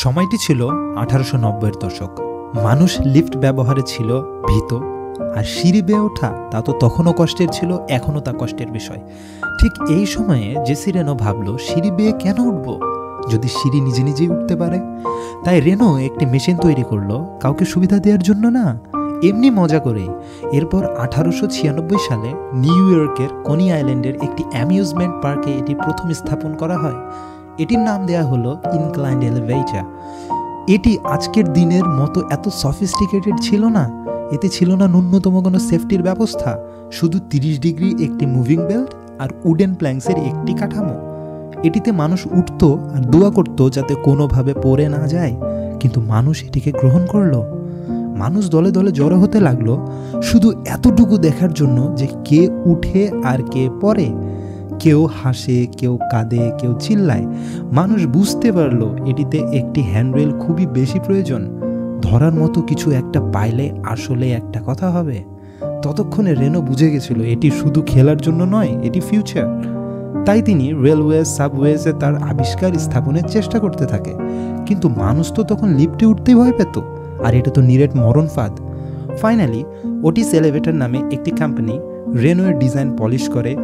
সময়টি ছিল 1890-এর দশক। মানুষ লিফট ব্যবহারে ছিল ভীত, আর সিঁড়ি বেয়ে ওঠা তা তো তখনও কষ্টের ছিল, এখনও তা কষ্টের বিষয়। ঠিক এই সময়ে জেসি রেনো ভাবল, সিঁড়ি বেয়ে কেন উঠব যদি সিঁড়ি নিজে নিজেই উঠতে পারে। তাই রেনো একটি মেশিন তৈরি করলো, কাউকে সুবিধা দেওয়ার জন্য না, এমনি মজা করেই। এরপর 1896 সালে নিউ ইয়র্কের কনি আইল্যান্ডের একটি অ্যামিউজমেন্ট পার্কে এটি প্রথম স্থাপন করা হয়। এটির নাম দেয়া হলো ইনক্লাইন্ড এলিভেটর। এটি আজকের দিনের মতো এত সফিস্টিকেটেড ছিল না, এতে ছিল না ন্যূনতম কোনো সেফটির ব্যবস্থা, শুধু 30 ডিগ্রি একটি মুভিং বেল্ট আর উডেন প্ল্যাঙ্কসের একটি কাঠামো। এটিতে মানুষ উঠতো আর দোয়া করত যাতে কোনোভাবে পড়ে না যায়, কিন্তু মানুষ এটিকে গ্রহণ করলো। মানুষ দলে দলে জড়ো হতে লাগলো শুধু এতটুকু দেখার জন্য যে কে উঠে আর কে পড়ে। কেউ হাসে, কেউ কাঁদে, কেউ চিল্লায়। মানুষ বুঝতে পারলো এটিতে একটি হ্যান্ডরেল খুবই বেশি প্রয়োজন, ধরার মতো কিছু একটা পাইলে আসলে একটা কথা হবে। ততক্ষণে রেনো বুঝে গেছিল এটি শুধু খেলার জন্য নয়, এটি ফিউচার। তাই তিনি রেলওয়ে সাবওয়েজে তার আবিষ্কার স্থাপনের চেষ্টা করতে থাকে। কিন্তু মানুষ তো তখন লিফটে উঠতেই ভয় পেত, আর এটা তো নিরেট মরণ ফাঁদ। ফাইনালি ওটিস এলিভেটর নামে একটি কোম্পানি রেনোয়ের ডিজাইন পলিশ করে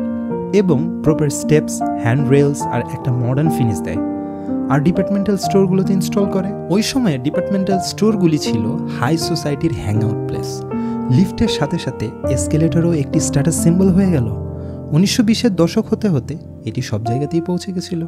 এবং প্রপার স্টেপস, হ্যান্ড রেলস আর একটা মডার্ন ফিনিশ দেয়, আর ডিপার্টমেন্টাল স্টোরগুলোতে ইনস্টল করে। ওই সময়ে ডিপার্টমেন্টাল স্টোরগুলি ছিল হাই সোসাইটির হ্যাংআউট প্লেস। লিফটের সাথে সাথে এসকেলেটরও একটি স্ট্যাটাস সিম্বল হয়ে গেল। 1920-এর দশক হতে হতে এটি সব জায়গাতেই পৌঁছে গেছিল।